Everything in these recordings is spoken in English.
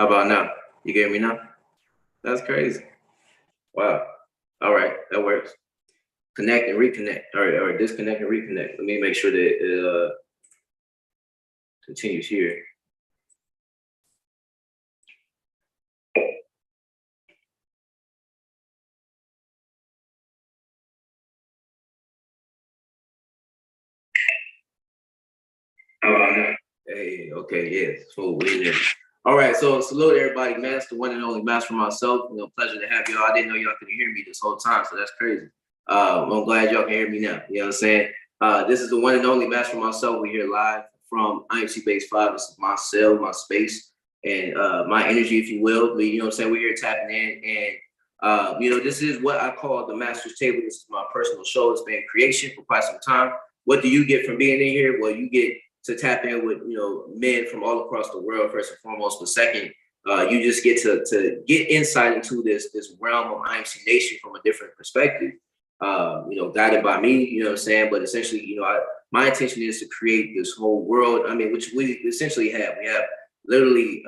How about now? You get me now? That's crazy. Wow. All right, that works. Connect and reconnect, or disconnect and reconnect. Let me make sure that it continues here. How about now? Hey, okay, yeah. So we're there. All right, so salute everybody, man. It's the one and only Master Mycellf. Pleasure to have y'all. I didn't know y'all could hear me this whole time, so that's crazy. I'm glad y'all can hear me now. You know what I'm saying? This is the one and only Master Mycellf. We're here live from IMC Base Five. This is my cell, my space, and my energy, if you will. But you know what I'm saying? We're here tapping in, and this is what I call the Master's Table. This is my personal show. It's been creation for quite some time. What do you get from being in here? Well, you get to tap in with men from all across the world, first and foremost. But second, you just get to get insight into this realm of IMC Nation from a different perspective. Guided by me, you know what I'm saying? But essentially, my intention is to create this whole world. I mean, which we essentially have. We have literally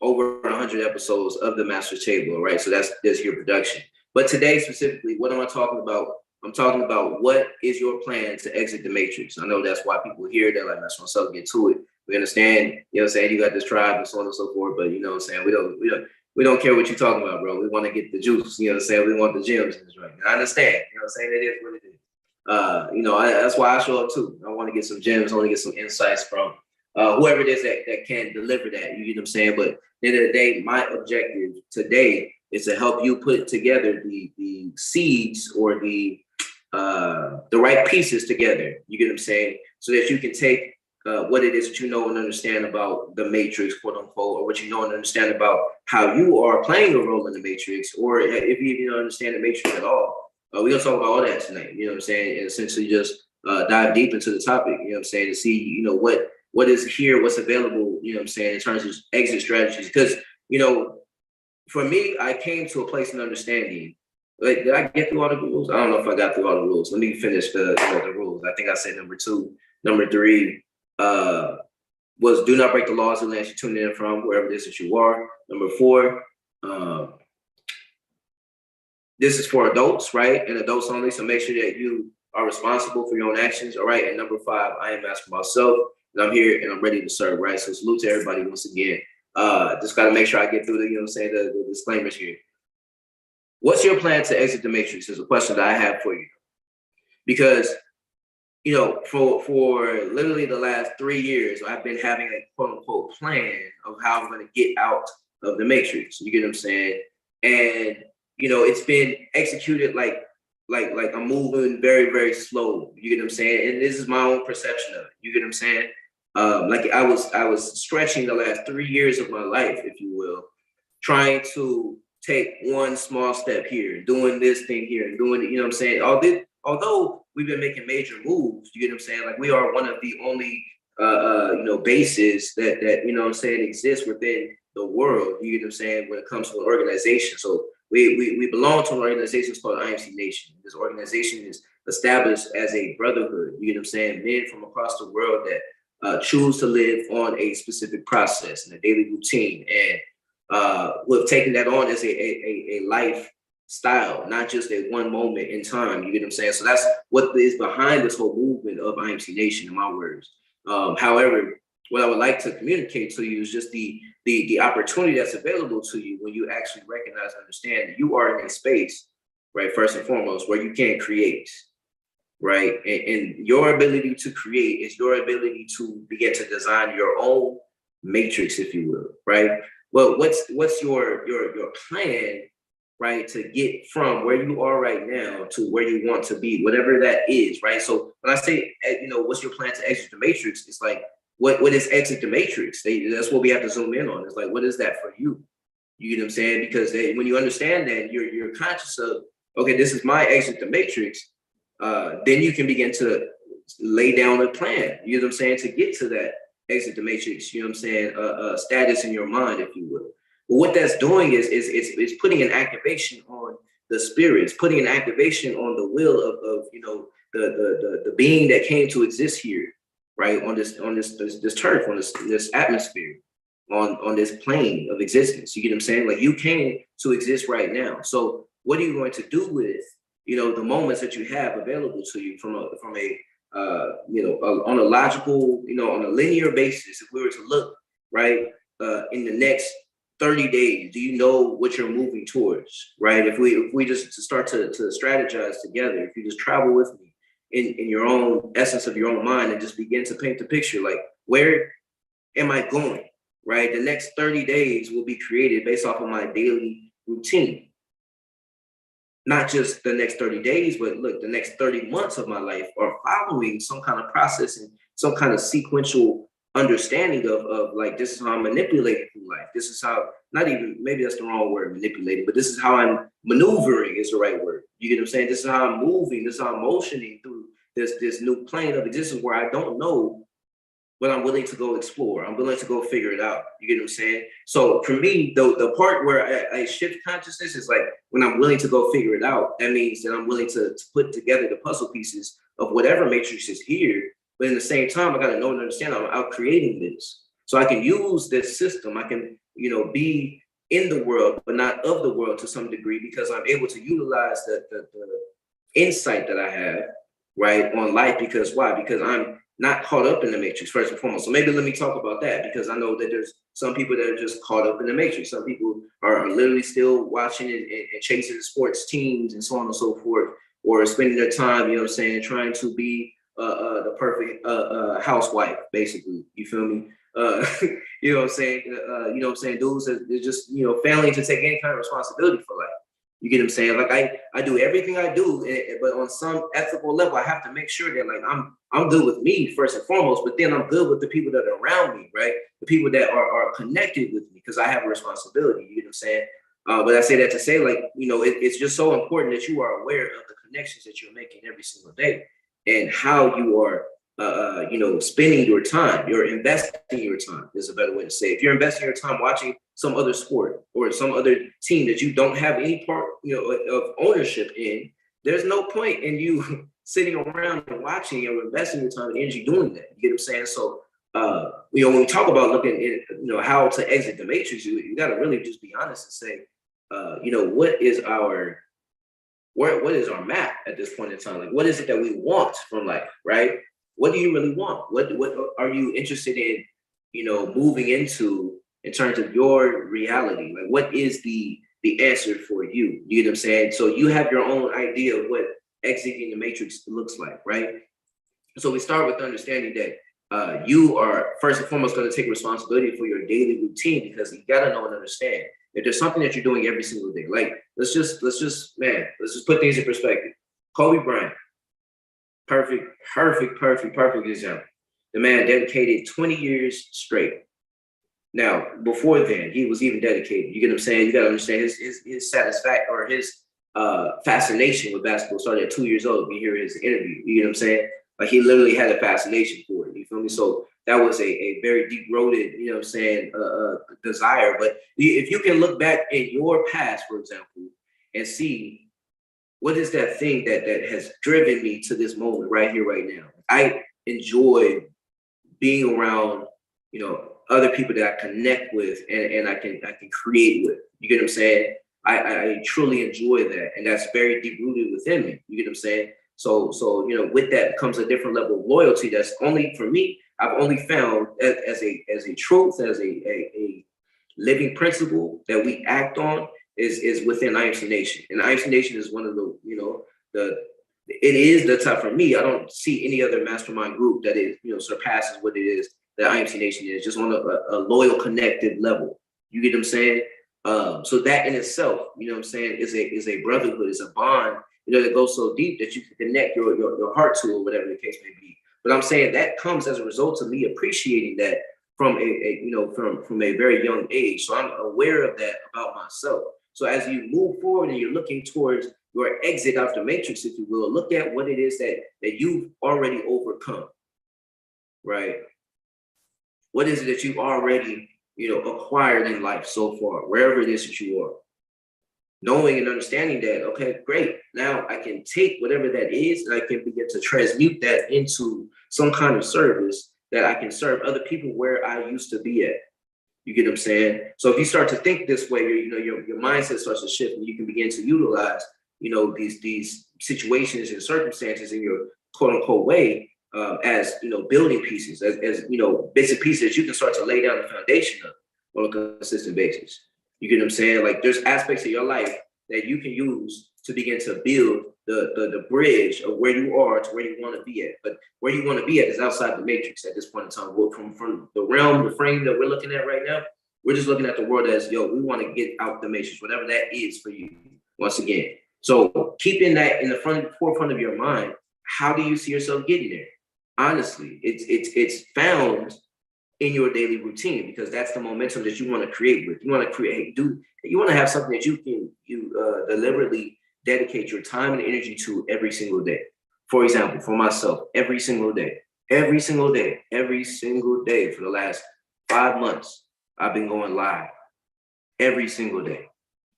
over 100 episodes of the Master's Table, right? So that's your production. But today specifically, what am I talking about? I'm talking about what is your plan to exit the matrix. I know that's why people hear that, like, Master Mycellf, get to it. We understand, you know what I'm saying, you got this tribe and so on and so forth, but you know what I'm saying, we don't care what you're talking about, bro. We want to get the juice, you know what I'm saying? We want the gems in this right. I understand, you know what I'm saying? It is what it is. That's why I show up too. I want to get some gems, I want to get some insights from whoever it is that can deliver that, you get what I'm saying? But at the end of the day, my objective today is to help you put together the seeds or the right pieces together, you get what I'm saying? So that you can take what it is that you know and understand about the matrix, quote unquote, or what you know and understand about how you are playing a role in the matrix, or if you even don't understand the matrix at all. We're gonna talk about all that tonight, you know what I'm saying? And essentially just dive deep into the topic, you know what I'm saying, to see, what is here, what's available, you know what I'm saying, in terms of exit strategies. Because, for me, I came to a place of understanding. Like, did I get through all the rules? I don't know if I got through all the rules. Let me finish the rules. I think I said number 2. Number 3 was do not break the laws of the land you're tuning in from, wherever it is that you are. Number 4, this is for adults, right? And adults only. So make sure that you are responsible for your own actions, all right? And number 5, I am Master Mycellf, and I'm here and I'm ready to serve, right? So salute to everybody once again. Just got to make sure I get through the disclaimers here. What's your plan to exit the matrix is a question that I have for you. Because, for literally the last 3 years, I've been having a quote unquote plan of how I'm going to get out of the matrix. You get what I'm saying? And, it's been executed like I'm moving very, very slow. You get what I'm saying? And this is my own perception of it. You get what I'm saying? Like I was stretching the last 3 years of my life, if you will, trying to take one small step here, doing this thing here, and doing it, you know what I'm saying? Although we've been making major moves, you get what I'm saying? Like, we are one of the only, bases that, you know what I'm saying, exists within the world, you get what I'm saying, when it comes to an organization. So we belong to an organization called IMC Nation. This organization is established as a brotherhood, you get what I'm saying? Men from across the world that choose to live on a specific process and a daily routine. And we've taken that on as a lifestyle, not just at one moment in time. You get what I'm saying? So that's what is behind this whole movement of IMC Nation, in my words. However, what I would like to communicate to you is just the opportunity that's available to you when you actually recognize and understand that you are in a space, right, first and foremost, where you can create, right? And your ability to create is your ability to begin to design your own matrix, if you will, right? Well, what's your plan, right, to get from where you are right now to where you want to be, whatever that is, right? So when I say, what's your plan to exit the matrix, it's like, what is exit the matrix? That's what we have to zoom in on. It's like, what is that for you? You get what I'm saying? Because when you understand that, you're conscious of, okay, this is my exit the matrix. Then you can begin to lay down a plan. You know what I'm saying? To get to that exit the matrix, you know what I'm saying, status in your mind, if you will. But what that's doing is putting an activation on the spirits, putting an activation on the will of the being that came to exist here, right, on this turf, on this atmosphere. on this plane of existence. You get what I'm saying? Like you came to exist right now. So what are you going to do with, the moments that you have available to you from a on a logical, on a linear basis? If we were to look right in the next 30 days, do you know what you're moving towards, right? If we just start to strategize together, if you just travel with me in your own essence of your own mind and just begin to paint the picture, like where am I going, right? The next 30 days will be created based off of my daily routine. Not just the next 30 days, but look, the next 30 months of my life are following some kind of process and some kind of sequential understanding of like, this is how I'm manipulating through life. This is how, not even, maybe that's the wrong word, manipulating, but this is how I'm maneuvering is the right word. You get what I'm saying? This is how I'm moving. This is how I'm motioning through this new plane of existence where I don't know, but I'm willing to go explore. I'm willing to go figure it out. You get what I'm saying? So for me, the part where I shift consciousness is like when I'm willing to go figure it out. That means that I'm willing to put together the puzzle pieces of whatever matrix is here. But in the same time, I got to know and understand I'm out creating this. So I can use this system. I can, be in the world, but not of the world to some degree, because I'm able to utilize the insight that I have, right, on life. Because why? Because I'm not caught up in the matrix, first and foremost. So maybe let me talk about that, because I know that there's some people that are just caught up in the matrix. Some people are literally still watching and chasing sports teams and so on and so forth, or spending their time, trying to be the perfect housewife, basically. You feel me? You know what I'm saying? Dudes that they're just, failing to take any kind of responsibility for life. You get what I'm saying? Like I do everything I do, but on some ethical level, I have to make sure that like I'm good with me first and foremost, but then I'm good with the people that are around me, right? The people that are connected with me, because I have a responsibility. You get what I'm saying? But I say that to say, like, it's just so important that you are aware of the connections that you're making every single day and how you are, spending your time. You're investing your time is a better way to say it. If you're investing your time watching some other sport or some other team that you don't have any part, of ownership in, there's no point in you sitting around and watching or investing your time and energy doing that. You get what I'm saying? So, when we talk about looking at, how to exit the matrix, you got to really just be honest and say, what is our map at this point in time? Like, what is it that we want from life, right? What do you really want? What are you interested in, moving into in terms of your reality? Like, what is the answer for you? You get what I'm saying? So you have your own idea of what exiting the matrix looks like, right? So we start with understanding that you are first and foremost going to take responsibility for your daily routine, because you got to know and understand if there's something that you're doing every single day. Like, let's just put things in perspective. Kobe Bryant, perfect example. The man dedicated 20 years straight. Now, before then, he was even dedicated. You get what I'm saying? You got to understand his satisfaction or his fascination with basketball started at 2 years old. You hear his interview. You get what I'm saying? Like, he literally had a fascination for it. You feel me? So that was a very deep-rooted, desire. But if you can look back in your past, for example, and see what is that thing that has driven me to this moment right here, right now. I enjoy being around, other people that I connect with and I can create with. You get what I'm saying? I truly enjoy that, and that's very deep rooted within me. You get what I'm saying? So with that comes a different level of loyalty. That's only for me. I've only found as a truth, as a living principle that we act on is within IMC Nation, and IMC Nation is one of it is the top for me. I don't see any other mastermind group that is surpasses what it is that IMC Nation is, just on a loyal, connected level. You get what I'm saying? So that in itself, what I'm saying, is a brotherhood, is a bond, that goes so deep that you can connect your heart to, or whatever the case may be. But I'm saying that comes as a result of me appreciating that from from a very young age. So I'm aware of that about myself. So as you move forward and you're looking towards your exit out the matrix, if you will, look at what it is that you've already overcome, right? What is it that you've already, acquired in life so far, wherever it is that you are? Knowing and understanding that, okay, great. Now I can take whatever that is and I can begin to transmute that into some kind of service that I can serve other people where I used to be at. You get what I'm saying? So if you start to think this way, your mindset starts to shift, and you can begin to utilize, these situations and circumstances in your quote unquote way, as building pieces, as bits and pieces that you can start to lay down the foundation of on a consistent basis. You get what I'm saying? Like there's aspects of your life that you can use to begin to build the bridge of where you are to where you want to be at. But where you want to be at is outside the matrix at this point in time. From the realm, the frame that we're looking at right now, we're just looking at the world as, we want to get out the matrix, whatever that is for you, once again. So keeping that in the forefront of your mind, how do you see yourself getting there? Honestly, it's found in your daily routine, because that's the momentum that you want to create with. You want to have something that you can deliberately dedicate your time and energy to every single day. For example, for myself, every single day for the last 5 months, I've been going live every single day.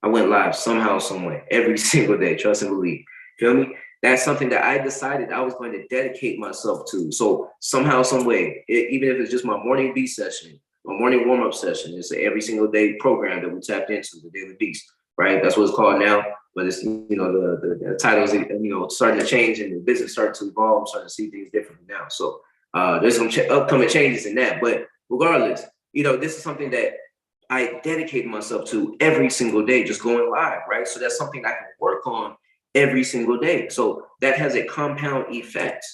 I went live somehow, some way, every single day. Trust and believe. Feel me? That's something that I decided I was going to dedicate myself to. So somehow, some way, even if it's just my morning beat session, my morning warm-up session, it's an every single day program that we tapped into, the Daily Beast, right? That's what it's called now. But it's, the titles, starting to change, and the business starting to evolve. I'm starting to see things differently now. So there's some upcoming changes in that. But regardless, this is something that I dedicated myself to every single day, just going live, right? So that's something I can work on every single day. So that has a compound effect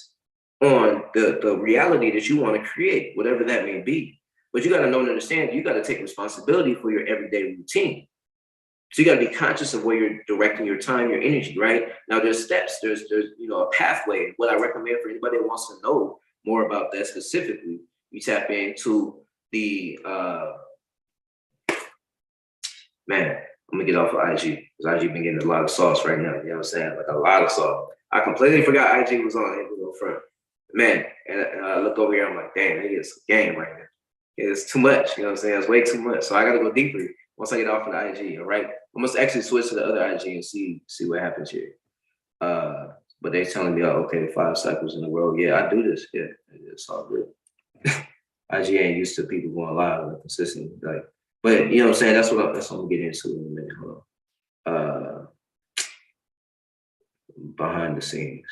on the reality that you want to create, whatever that may be. But you got to know and understand, you got to take responsibility for your everyday routine. So you got to be conscious of where you're directing your time, your energy, right? Now there's steps, there's a pathway. What I recommend for anybody that wants to know more about that specifically, you tap into the, I'm gonna get off of IG, because IG been getting a lot of sauce right now. You know what I'm saying? Like a lot of sauce. I completely forgot IG was on. It was on front. Man, and I look over here, I'm like, damn, it's a game right now. It's too much, you know what I'm saying? It's way too much. So I gotta go deeper once I get off of the IG, all right? I must actually switch to the other IG and see what happens here. But they telling me, oh, okay, 5 cycles in a row. Yeah, I do this. Yeah, it's all good. IG ain't used to people going live like consistently, like. But you know what I'm saying? That's what I'm gonna get into in a minute. Hold on. Behind the scenes.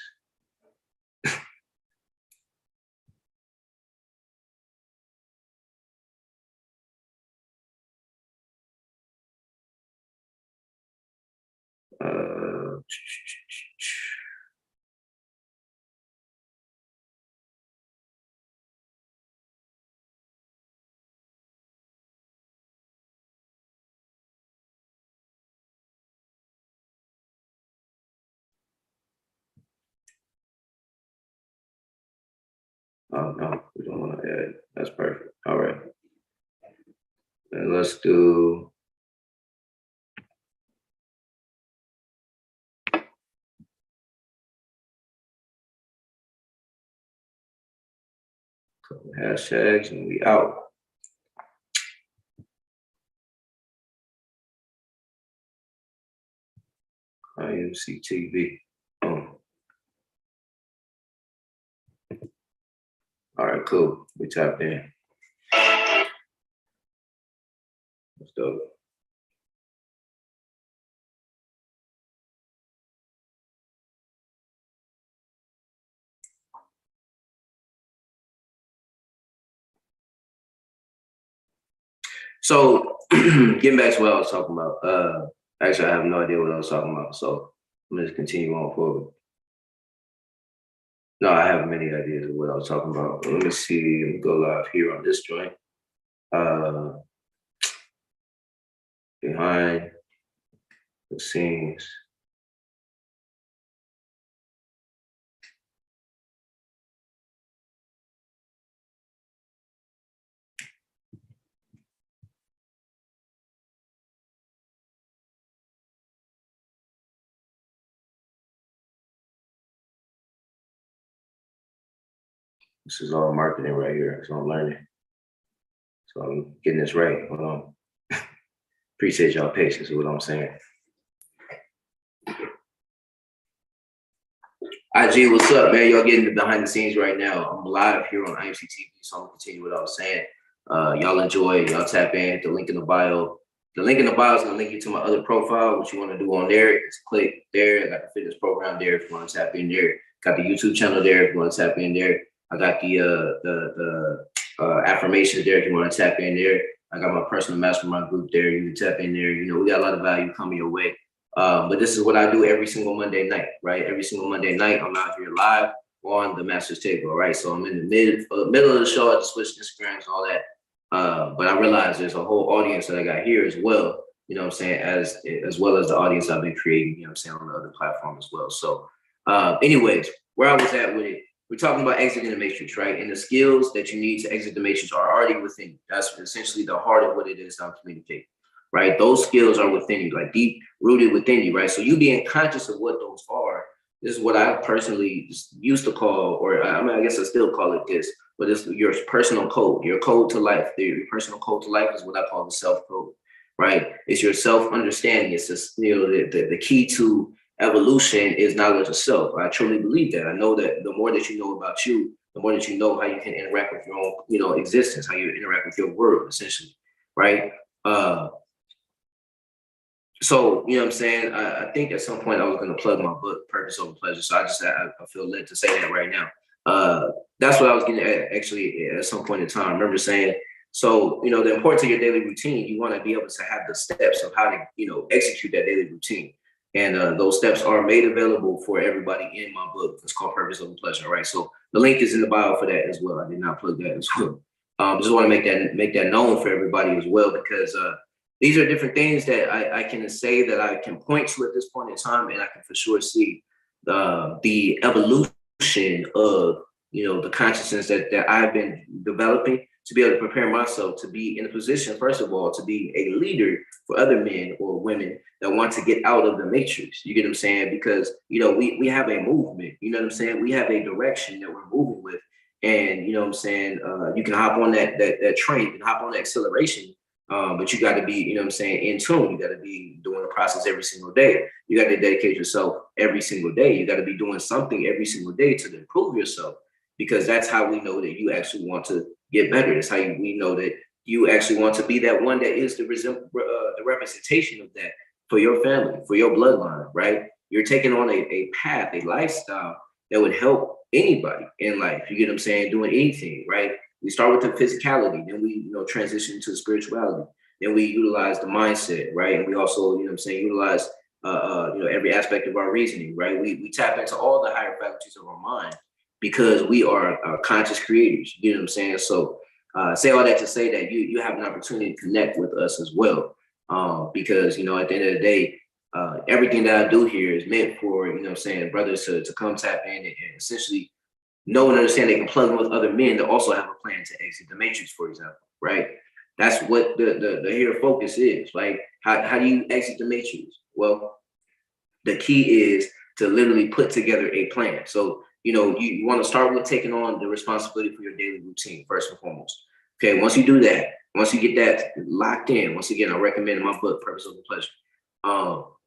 Oh no, we don't want to add. That's perfect. All right. And let's do. Couple hashtags and we out. IMC TV. All right, cool. We tapped in. Let's go. So getting back to what I was talking about. Actually, I have no idea what I was talking about. So I'm gonna just continue on forward. No, I have many ideas of what I was talking about. Let me see. Let me go live here on this joint. Behind the scenes. This is all marketing right here. So I'm learning. So I'm getting this right. Hold on. Appreciate y'all patience with what I'm saying. IG, what's up, man? Y'all getting the behind the scenes right now. I'm live here on IMC TV, so I'm gonna continue what I was saying. Y'all enjoy, y'all tap in, hit the link in the bio. The link in the bio is gonna link you to my other profile. What you want to do on there is click there. I got the fitness program there if you want to tap in there. Got the YouTube channel there if you want to tap in there. I got the affirmations there if you want to tap in there. I got my personal mastermind group there. You can tap in there. You know, we got a lot of value coming your way. But this is what I do every single Monday night, right? Every single Monday night, I'm out here live on the Master's Table, right? So I'm in the middle of the show. I just switch Instagrams and all that. But I realize there's a whole audience that I got here as well, you know what I'm saying, as well as the audience I've been creating, you know what I'm saying, on the other platform as well. So anyways, where I was at with it, we're talking about exiting the matrix, right? And the skills that you need to exit the matrix are already within you. That's essentially the heart of what it is I'm communicating, right? Those skills are within you, like deep rooted within you, right? So you being conscious of what those are, this is what I personally used to call, or I mean, I guess I still call it this, but it's your personal code, your code to life. Your personal code to life is what I call the self code, right? It's your self understanding. It's just, you know, the key to evolution is knowledge of self. I truly believe that. I know that the more that you know about you, the more that you know how you can interact with your own, you know, existence, how you interact with your world, essentially, right? So, you know what I'm saying? I think at some point I was going to plug my book, Purpose Over Pleasure. So I feel led to say that right now. That's what I was getting at actually at some point in time. I remember saying, so, you know, the importance of your daily routine, you want to be able to have the steps of how to, you know, execute that daily routine. And those steps are made available for everybody in my book. It's called Purpose Over Pleasure, right? So the link is in the bio for that as well. I did not plug that as well. Just want to make that known for everybody as well, because these are different things that I can say that I can point to at this point in time, and I can for sure see the evolution of, you know, the consciousness that I've been developing to be able to prepare myself to be in a position, first of all, to be a leader for other men or women that want to get out of the matrix. You get what I'm saying? Because, you know, we have a movement, you know what I'm saying? We have a direction that we're moving with. And, you know what I'm saying? You can hop on that train, you can hop on the acceleration. But you got to be, you know what I'm saying, in tune. You got to be doing the process every single day. You got to dedicate yourself every single day. You got to be doing something every single day to improve yourself, because that's how we know that you actually want to get better. That's how we know that you actually want to be that one that is the representation of that for your family, for your bloodline, right? You're taking on a path, a lifestyle that would help anybody in life. You get what I'm saying? Doing anything, right? We start with the physicality, then we, you know, transition to spirituality. Then we utilize the mindset, right? And we also, you know what I'm saying, utilize, you know, every aspect of our reasoning, right? We tap into all the higher faculties of our mind because we are conscious creators, you know what I'm saying? So say all that to say that you have an opportunity to connect with us as well. Because, you know, at the end of the day, everything that I do here is meant for, you know what I'm saying, brothers to come tap in and essentially know and understand they can plug in with other men that also have a plan to exit the matrix, for example, right? That's what the here focus is. Like, how do you exit the matrix? Well, the key is to literally put together a plan. So, you know, you want to start with taking on the responsibility for your daily routine, first and foremost. Okay, once you do that, once you get that locked in, once again, I recommend my book, Purpose Over Pleasure.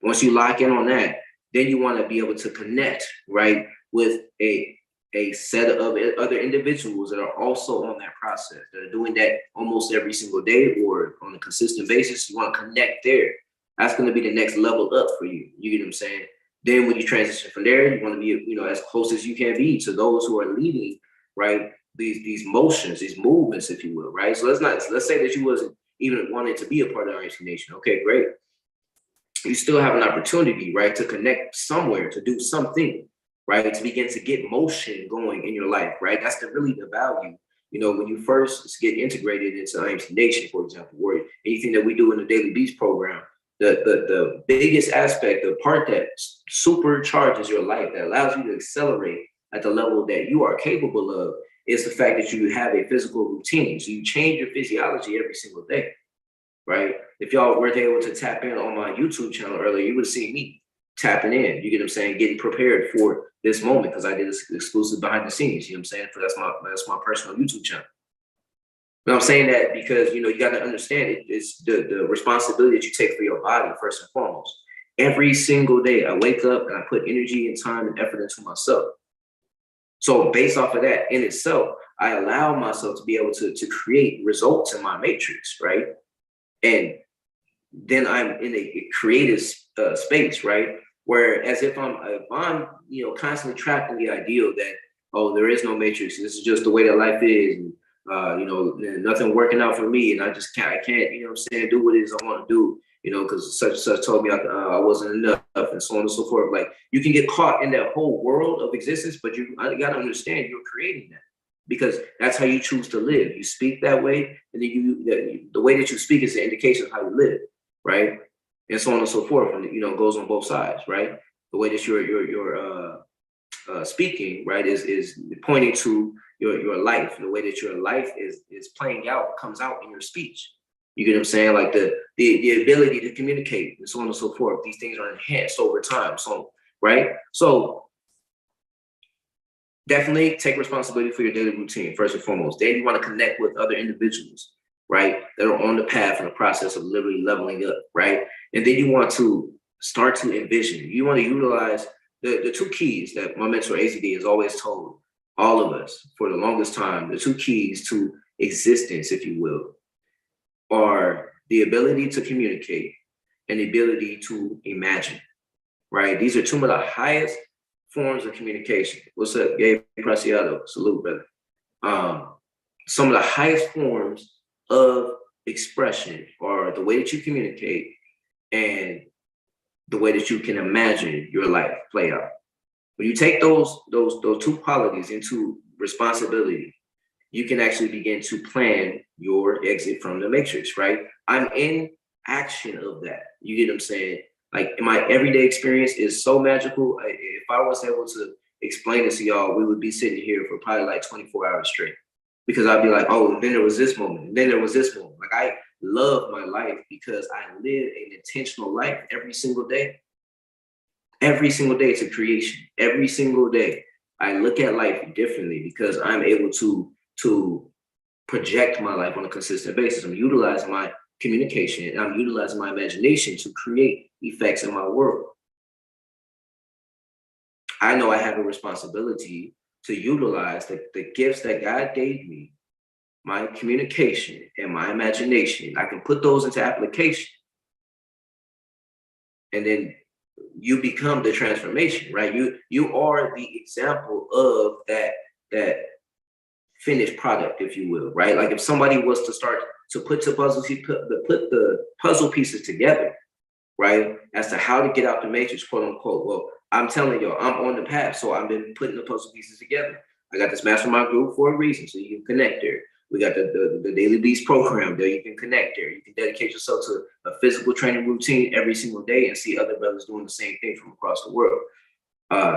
Once you lock in on that, then you want to be able to connect, right, with a set of other individuals that are also on that process, that are doing that almost every single day or on a consistent basis. You want to connect there. That's going to be the next level up for you. You get what I'm saying? Then when you transition from there, you want to be, you know, as close as you can be to those who are leading, right, these motions, these movements, if you will, right? So let's say that you wasn't even wanting to be a part of IMC Nation. Okay, great. You still have an opportunity, right, to connect somewhere, to do something, right, to begin to get motion going in your life, right? That's really the value. You know, when you first get integrated into IMC Nation, for example, or anything that we do in the Daily Beats program, the biggest aspect, the part that supercharges your life, that allows you to accelerate at the level that you are capable of, is the fact that you have a physical routine. So you change your physiology every single day, right? If y'all weren't able to tap in on my YouTube channel earlier, you would see me tapping in, you get what I'm saying, getting prepared for this moment, because I did this exclusive behind the scenes, you know what I'm saying? For that's my personal YouTube channel. But I'm saying that because, you know, you got to understand it's the responsibility that you take for your body first and foremost. Every single day I wake up and I put energy and time and effort into myself. So based off of that in itself, I allow myself to be able to create results in my matrix, right? And then I'm in a creative space, right? Where as if I'm constantly trapped in the ideal that, oh, there is no matrix. This is just the way that life is. And, nothing working out for me, and I can't, do what it is I want to do, because such and such told me I wasn't enough, and so on and so forth. Like, you can get caught in that whole world of existence, but I got to understand you're creating that, because that's how you choose to live. You speak that way, and then the way that you speak is an indication of how you live, right? And so on and so forth, and it goes on both sides, right? The way that you're speaking, right, is pointing to your life. The way that your life is playing out comes out in your speech. You get what I'm saying? Like the ability to communicate and so on and so forth. These things are enhanced over time. So, right? So definitely take responsibility for your daily routine, first and foremost. Then you want to connect with other individuals, right, that are on the path in the process of literally leveling up, right? And then you want to start to envision. You want to utilize the two keys that my mentor AZD has always told all of us for the longest time. The two keys to existence, if you will, are the ability to communicate and the ability to imagine, right? These are two of the highest forms of communication. What's up, Gabe Preciado? Salute, brother. Some of the highest forms of expression are the way that you communicate and the way that you can imagine your life play out. When you take those two qualities into responsibility, you can actually begin to plan your exit from the matrix, right? I'm in action of that. You get what I'm saying? Like, my everyday experience is so magical. If I was able to explain it to y'all, we would be sitting here for probably like 24 hours straight, because I'd be like, oh, then there was this moment, and then there was this moment. Like, I love my life because I live an intentional life every single day. Every single day it's a creation. Every single day I look at life differently because I'm able to project my life on a consistent basis. I'm utilizing my communication and I'm utilizing my imagination to create effects in my world. I know I have a responsibility to utilize the gifts that God gave me, my communication and my imagination. I can put those into application, and then you become the transformation, right? You are the example of that finished product, if you will, right? Like, if somebody was to start to put the puzzle pieces together, right, as to how to get out the matrix, quote unquote. Well, I'm telling y'all, I'm on the path, so I've been putting the puzzle pieces together. I got this mastermind group for a reason, so you can connect there. We got the Daily Beast program there. You can connect there. You can dedicate yourself to a physical training routine every single day and see other brothers doing the same thing from across the world.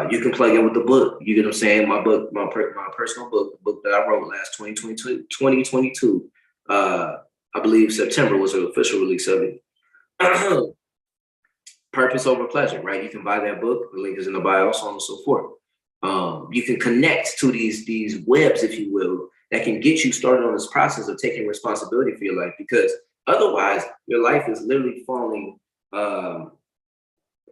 You can plug in with the book. You get what I'm saying? My book, my personal book, the book that I wrote last 2022. I believe September was the official release of it. Purpose over pleasure, right? You can buy that book. The link is in the bio, so on and so forth. You can connect to these webs, if you will, that can get you started on this process of taking responsibility for your life, because otherwise your life is literally falling on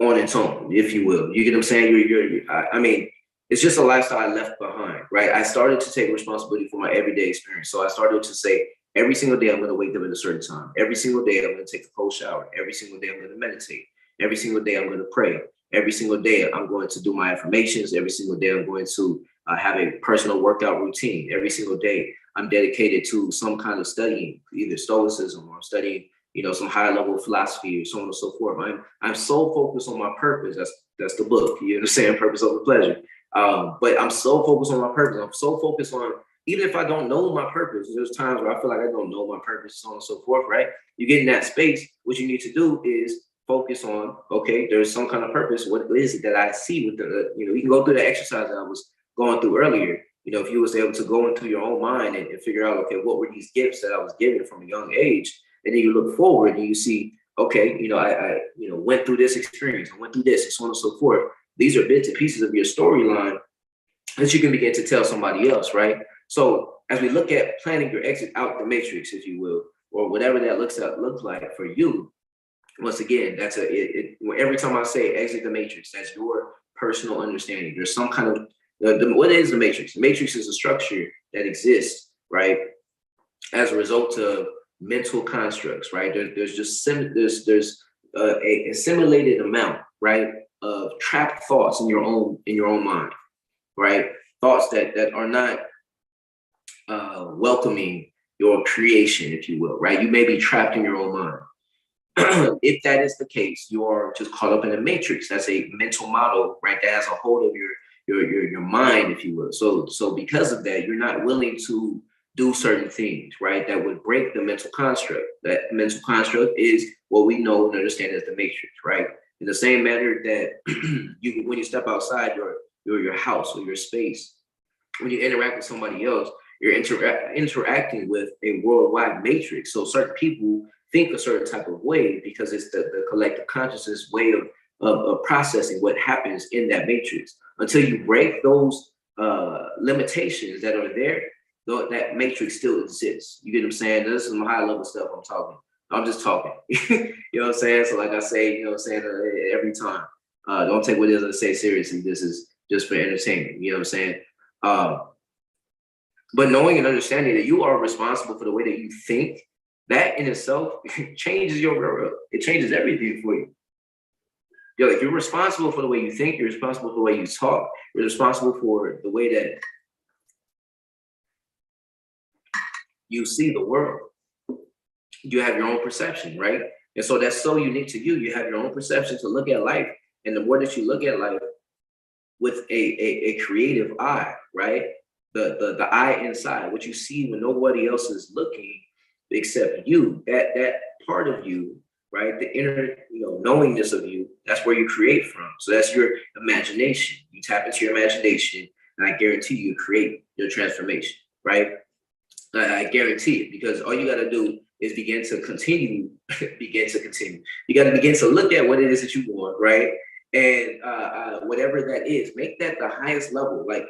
its own, if you will. You get what I'm saying? I mean, it's just a lifestyle I left behind, right? I started to take responsibility for my everyday experience. So I started to say, every single day I'm going to wake up at a certain time. Every single day I'm going to take a cold shower. Every single day I'm going to meditate. Every single day I'm going to pray. Every single day I'm going to do my affirmations. Every single day I'm going to have a personal workout routine. Every single day I'm dedicated to some kind of studying, either Stoicism or I'm studying, some higher level philosophy or so on and so forth. I'm so focused on my purpose. That's the book. You understand? Purpose over pleasure. But I'm so focused on my purpose. I'm so focused on, even if I don't know my purpose, there's times where I feel like I don't know my purpose, so on and so forth, right? You get in that space. What you need to do is focus on, okay, there's some kind of purpose. What is it that I see with you can go through the exercise that I was going through earlier. If you was able to go into your own mind and figure out, okay, what were these gifts that I was given from a young age? And then you look forward and you see, okay, I went through this experience, I went through this, and so on and so forth. These are bits and pieces of your storyline that you can begin to tell somebody else, right? So as we look at planning your exit out the matrix, if you will, or whatever that looks like for you, once again, every time I say exit the matrix, that's your personal understanding. There's some kind of What is the matrix? The matrix is a structure that exists, right, as a result of mental constructs, right? There's a assimilated amount, right, of trapped thoughts in your own mind, right? Thoughts that are not welcoming your creation, if you will, right? You may be trapped in your own mind. If that is the case, you are just caught up in a matrix. That's a mental model, right? That has a hold of your mind, if you will. So because of that, you're not willing to do certain things, right? That would break the mental construct. That mental construct is what we know and understand as the matrix, right? In the same manner that when you step outside your house or your space, when you interact with somebody else, you're interacting with a worldwide matrix. So certain people think a certain type of way because it's the collective consciousness way of processing what happens in that matrix. Until you break those limitations that are there, though, that matrix still exists. You get what I'm saying? This is some high level stuff I'm talking. I'm just talking. You know what I'm saying? So like I say, you know what I'm saying, every time. Don't take what it is I say seriously. This is just for entertainment. You know what I'm saying? But knowing and understanding that you are responsible for the way that you think, that in itself changes your world. It changes everything for you. You're responsible for the way you think. You're responsible for the way you talk. You're responsible for the way that you see the world. You have your own perception, right? And so that's so unique to you. You have your own perception to look at life. And the more that you look at life with a creative eye, right? The eye inside, what you see when nobody else is looking except you, that part of you, right? The inner, knowingness of you, that's where you create from. So that's your imagination. You tap into your imagination, and I guarantee you create your transformation, right? I guarantee it, because all you got to do is begin to continue. You got to begin to look at what it is that you want, right? And whatever that is, make that the highest level. Like,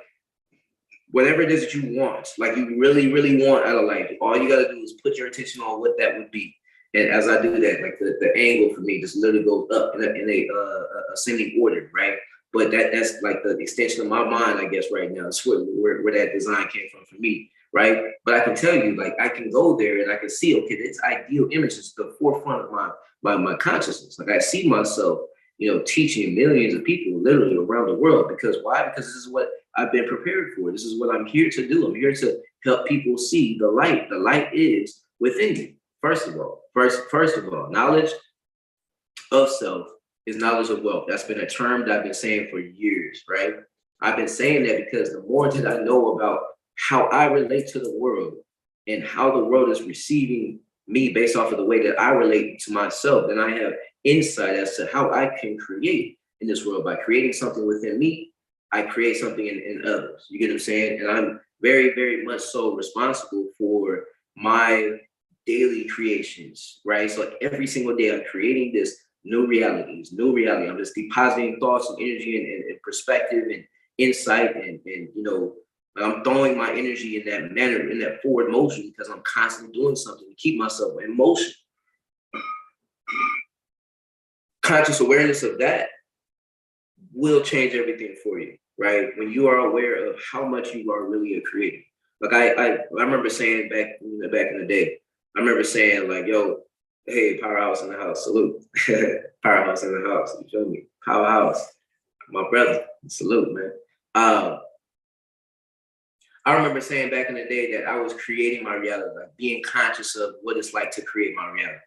whatever it is that you want, like you really, really want out of life, all you got to do is put your attention on what that would be. And as I do that, like the angle for me just literally goes up in a ascending order, right? But that's like the extension of my mind, I guess, right now. That's where that design came from for me, right? But I can tell you, like, I can go there and I can see, okay, this ideal image is the forefront of my consciousness. Like, I see myself, teaching millions of people literally around the world. Because why? Because this is what I've been prepared for. This is what I'm here to do. I'm here to help people see the light. The light is within you. First of all, knowledge of self is knowledge of wealth. That's been a term that I've been saying for years, right? I've been saying that because the more that I know about how I relate to the world and how the world is receiving me based off of the way that I relate to myself, then I have insight as to how I can create in this world. By creating something within me, I create something in others. You get what I'm saying? And I'm very, very much so responsible for my daily creations, right? So every single day I'm creating this new reality. I'm just depositing thoughts and energy and perspective and insight and I'm throwing my energy in that manner, in that forward motion, because I'm constantly doing something to keep myself in motion. Conscious awareness of that will change everything for you, right? When you are aware of how much you are really a creator. Like I remember saying back in the day, I remember saying like, yo, hey, Powerhouse in the house, salute. Powerhouse in the house, you feel me? Powerhouse, my brother, salute, man. I remember saying back in the day that I was creating my reality, like being conscious of what it's like to create my reality.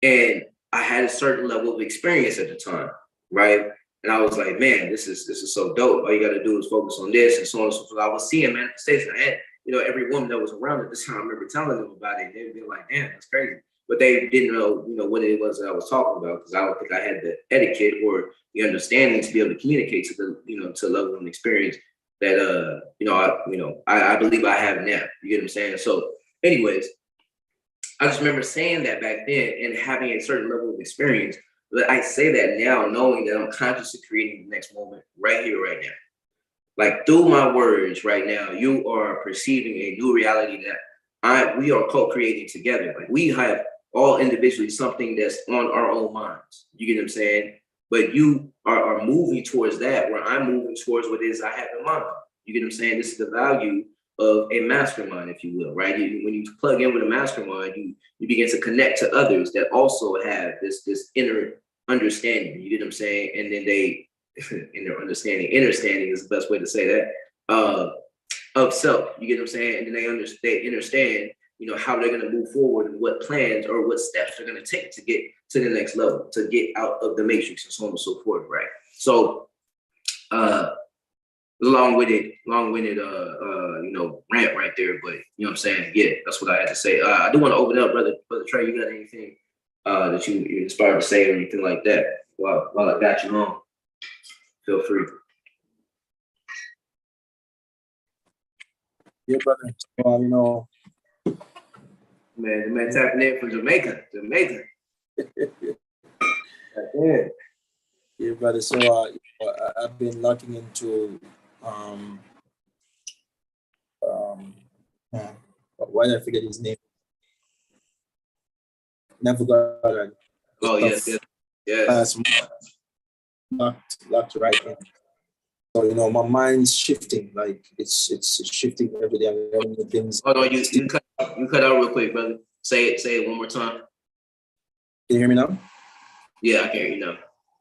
And I had a certain level of experience at the time, right? And I was like, man, this is so dope. All you got to do is focus on this and so on and so forth. I was seeing manifestation. I had, every woman that was around at this time, I remember telling them about it. They'd be like, damn, that's crazy. But they didn't know, what it was that I was talking about, because I don't think I had the etiquette or the understanding to be able to communicate to the, to level of experience that, I believe I have now. You get what I'm saying? So anyways, I just remember saying that back then and having a certain level of experience. But I say that now knowing that I'm conscious of creating the next moment right here, right now. Like through my words right now, you are perceiving a new reality that we are co-creating together. Like we have all individually something that's on our own minds. You get what I'm saying? but you are moving towards that, where I'm moving towards what it is I have in mind. You get what I'm saying? This is the value of a mastermind, if you will, right? When you plug in with a mastermind, you begin to connect to others that also have this inner understanding. You get what I'm saying? And then they, in their understanding is the best way to say that, of self. You get what I'm saying? And then they understand, how they're going to move forward and what plans or what steps they're going to take to get to the next level, to get out of the matrix and so on and so forth, right? So, long-winded, rant right there, but you know what I'm saying? Yeah, that's what I had to say. I do want to open up, brother Trey. You got anything that you're inspired to say or anything like that? While I got you on, feel free. Yeah, brother. Man, the man tapping in from Jamaica. Yeah. Yeah, brother. So I've been looking into why did I forget his name? Never got. Oh yes. Locked right in. So my mind's shifting. Like it's shifting every day. I'm learning new things. Hold on, you cut out real quick, brother. Say it one more time. Can you hear me now? Yeah, I can hear you now.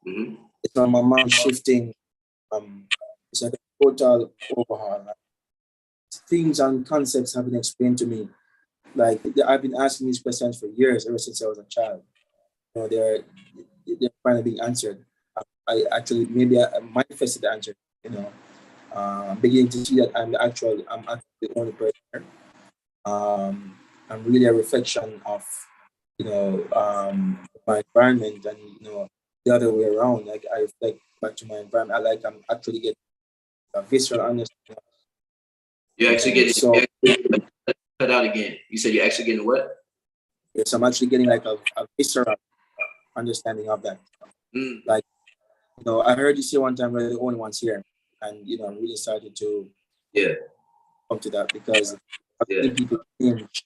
Mm-hmm. It's on my mind shifting. It's like a total overhaul. Like, things and concepts have been explained to me. Like I've been asking these questions for years, ever since I was a child. They're finally being answered. I actually manifested the answer. I'm beginning to see that I'm actually the only person here. I'm really a reflection of my environment, and the other way around. Like I reflect back to my environment. I'm actually getting a visceral understanding. You actually cut out again. You said you're actually getting what? Yes, I'm actually getting like a visceral understanding of that. Like, I heard you say one time we're the only ones here, and I'm really started to come to that, because people change.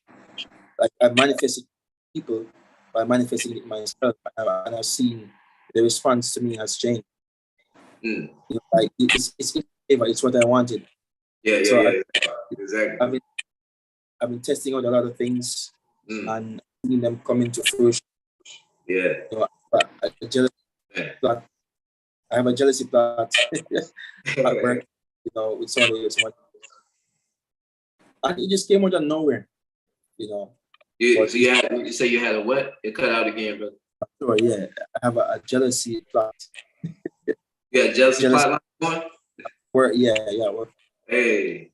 Like I manifested people by manifesting it myself, and I've seen the response to me has changed. Like it's what I wanted. Exactly. I've been testing out a lot of things and seeing them come into fruition. Yeah. I have a jealousy plot at work, with someone. And it just came out of nowhere, So you say you had a what? It cut out again, brother. Sure, yeah. I have a jealousy plot. Jealousy plot going? Work. Hey.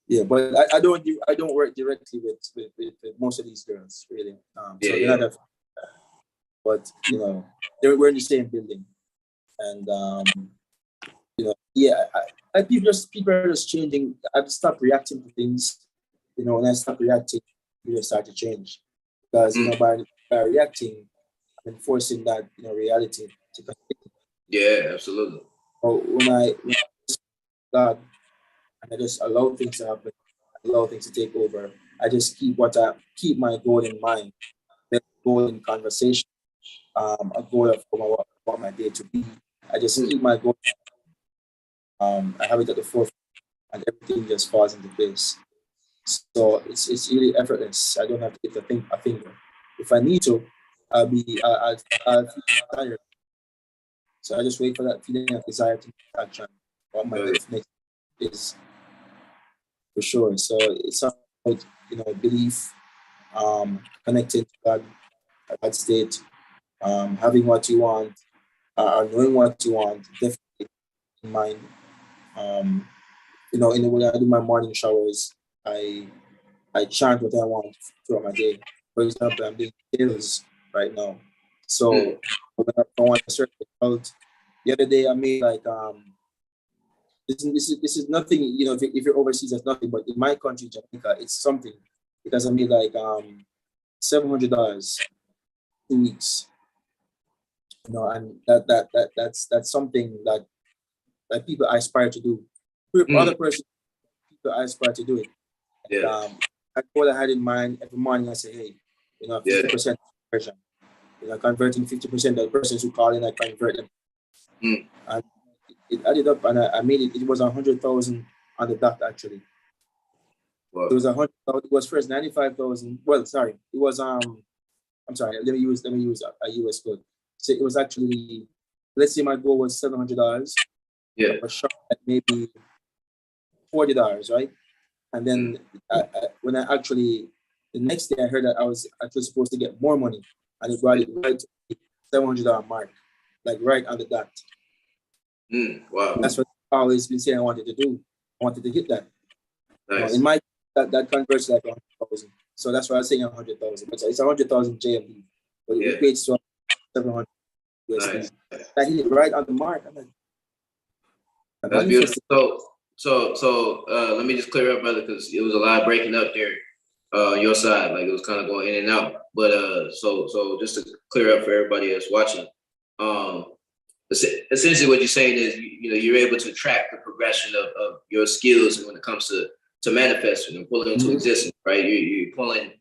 Yeah, but I don't work directly with most of these girls, really. But we're in the same building, and people are just changing. I've stopped reacting to things. When I stop reacting, people start to change, because by reacting, I'm enforcing that reality to continue. Yeah, absolutely. So when I God, and I just allow things to happen, allow things to take over, I just keep my goal in mind, a goal in conversation, a goal of what my day to be. I just keep my goal. I have it at the forefront, and everything just falls into place. So it's really effortless. I don't have to get a finger. If I need to, I'll feel tired. So I just wait for that feeling of desire to take action. What my next is, for sure. So it's about belief, connecting to God state, having what you want, knowing what you want, definitely in mind. In the way I do my morning showers, I chant what I want throughout my day. For example, I'm doing sales right now, so when I want a certain result, the other day I made like this is nothing. If you're overseas, that's nothing. But in my country, Jamaica, it's something, because I made like $700 2 weeks. And that's something that people aspire to do. Other person, people aspire to do it. And, that's what I had in mind. Every morning I say, hey, 50% conversion. Converting 50% of the persons who call in, I convert them Mm. And it added up, and I made it. It was 100,000 on the dot actually. Well, It was 100,000. It was first 95,000. Well, sorry, it was I'm sorry. Let me use a US code. So it was actually, let's say my goal was $700. yeah. I was shot at maybe $40, right? And then when I actually, the next day I heard that I was actually supposed to get more money, and it brought it right to the $700 mark, like right on the dot. Wow. That's what I always been saying I wanted to do. I wanted to hit that. Nice. In my that converts to like 100,000. So that's why I was saying 100,000. But it's 100,000 JMD, but it equates to 700 USD. Nice. I hit it right on the mark. I'm like, that's beautiful. So let me just clear up, brother, because it was a lot breaking up there. Your side, like it was kind of going in and out. But so just to clear up for everybody that's watching, essentially what you're saying is you're able to track the progression of your skills when it comes to manifesting and pulling into existence, right? You're pulling,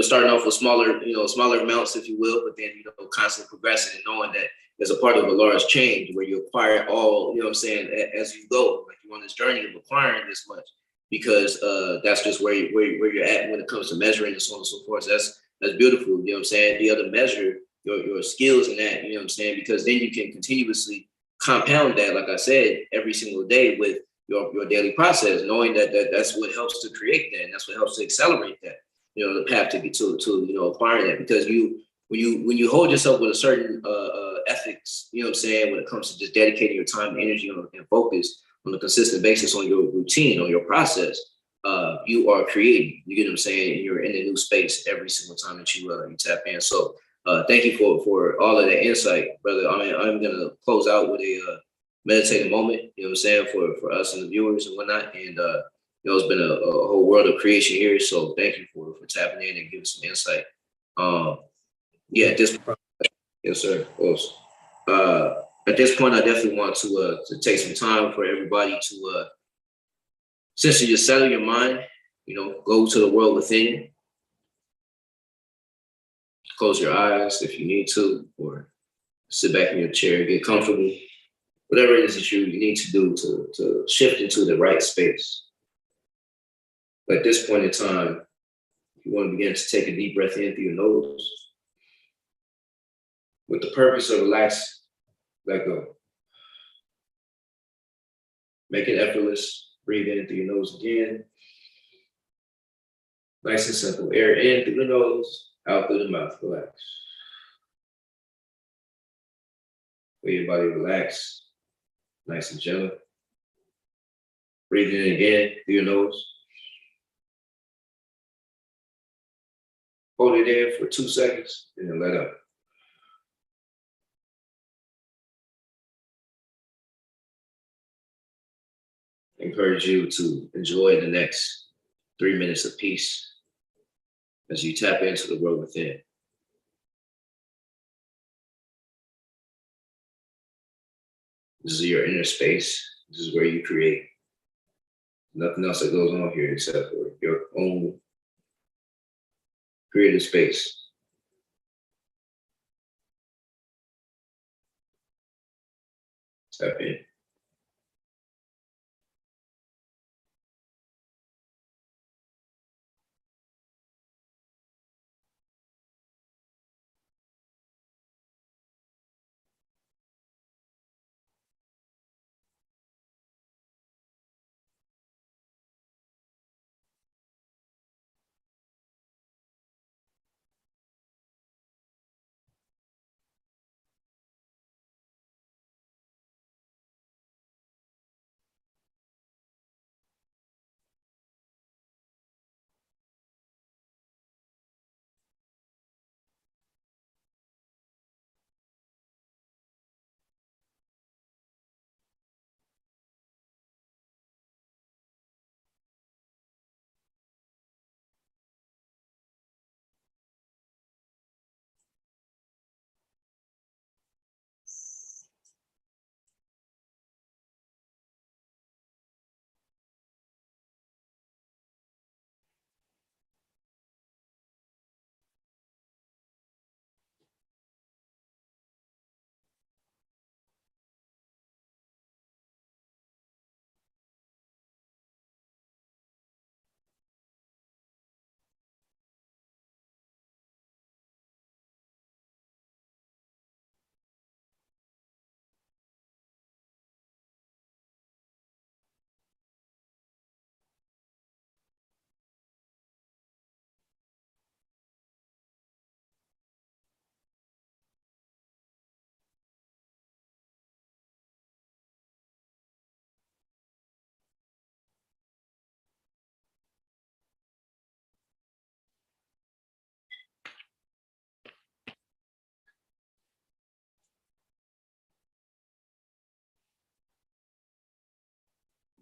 starting off with smaller amounts, if you will, but then constantly progressing and knowing that there's a part of a large change where you acquire all, as you go, like you're on this journey of acquiring this much, because that's just where you're at when it comes to measuring and so on and so forth. So that's beautiful. You know what I'm saying? Be able to measure your skills in that, you know what I'm saying? Because then you can continuously compound that, like I said, every single day with your daily process, knowing that's what helps to create that, and that's what helps to accelerate that, the path to get to acquiring that. Because when you hold yourself with a certain ethics, you know what I'm saying, when it comes to just dedicating your time and energy and focus on a consistent basis on your routine, on your process, you are creating, you get what I'm saying, and you're in a new space every single time that you tap in. So thank you for all of that insight, brother. I mean, I'm gonna close out with a meditative moment, you know what I'm saying, for us and the viewers and whatnot. And it's been a whole world of creation here. So thank you for tapping in and giving some insight. At this point, yes, sir, of course. At this point, I definitely want to take some time for everybody to essentially just settle your mind, go to the world within. Close your eyes if you need to, or sit back in your chair, get comfortable. Whatever it is that you need to do to shift into the right space. But at this point in time, you want to begin to take a deep breath in through your nose with the purpose of relax, let go. Make it effortless. Breathe in through your nose again. Nice and simple. Air in through the nose, out through the mouth. Relax. Let your body relax. Nice and gentle. Breathe in again through your nose. Hold it in for 2 seconds and then let up. I encourage you to enjoy the next 3 minutes of peace as you tap into the world within. This is your inner space. This is where you create. Nothing else that goes on here except for your own creative space. Tap in.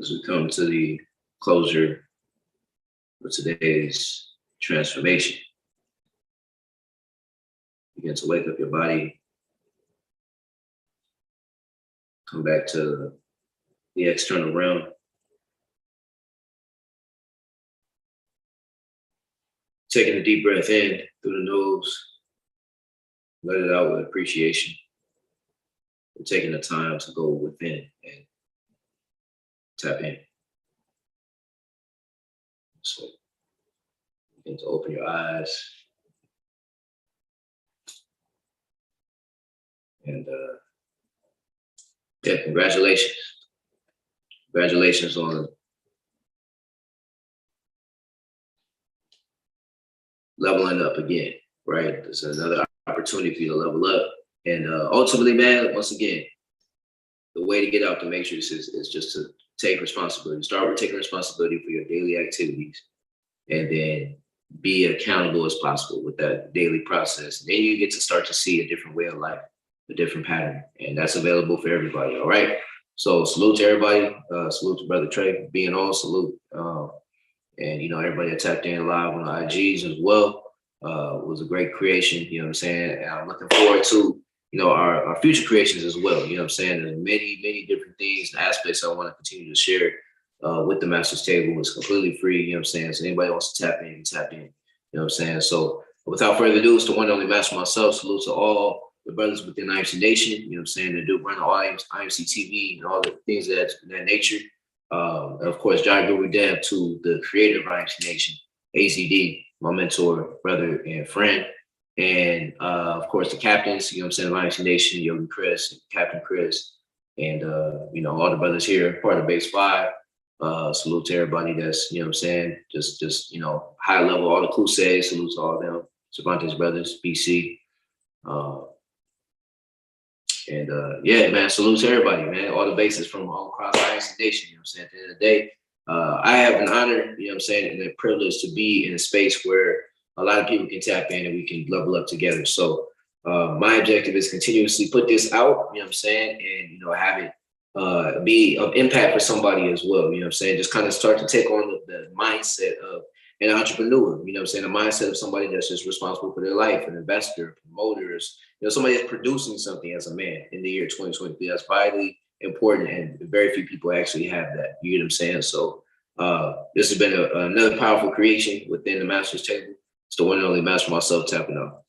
as we come to the closure of today's transformation. Begin to wake up your body, come back to the external realm. Taking a deep breath in through the nose, let it out with appreciation. And taking the time to go within and tap in. So begin to open your eyes. And yeah, congratulations. Congratulations on leveling up again, right? It's another opportunity for you to level up. And ultimately, man, once again, the way to get out the matrix is just to take responsibility. Start with taking responsibility for your daily activities and then be accountable as possible with that daily process. Then you get to start to see a different way of life, a different pattern. And that's available for everybody, all right? So salute to everybody. Salute to Brother Trey for being on. Salute. And, you know, everybody that tapped in live on the IGs as well. It was a great creation, you know what I'm saying? And I'm looking forward to, you know, our future creations as well. You know what I'm saying? There's many, many different things and aspects I want to continue to share with the Master's Table. It's completely free, you know what I'm saying? So anybody wants to tap in, can tap in. You know what I'm saying? So without further ado, it's the one and only Master Mycellf. Salute to all the brothers within IMC Nation, you know what I'm saying? They do run the IMC TV and all the things of that nature. And of course, Jai Guru Dev to the creator of IMC Nation, AZD, my mentor, brother, and friend. And of course, the captains, you know what I'm saying, of IMC Nation, Yogi Chris, Captain Chris, and you know, all the brothers here, part of Base Five. Salute to everybody that's, you know what I'm saying, just you know, high level, all the Crusades, salute to all of them, Cervantes brothers, BC. And yeah, man, salute to everybody, man. All the bases from all across IMC Nation, you know what I'm saying? At the end of the day, I have an honor, you know what I'm saying, and a privilege to be in a space where a lot of people can tap in and we can level up together. So my objective is continuously put this out, you know what I'm saying, and, you know, have it be of impact for somebody as well, you know what I'm saying? Just kind of start to take on the mindset of an entrepreneur, you know what I'm saying? The mindset of somebody that's just responsible for their life, an investor, promoters, you know, somebody that's producing something as a man in the year 2023. That's vitally important, and very few people actually have that. You get what I'm saying? So this has been another powerful creation within the Master's Table. It's the one and only Master Mycellf tapping out.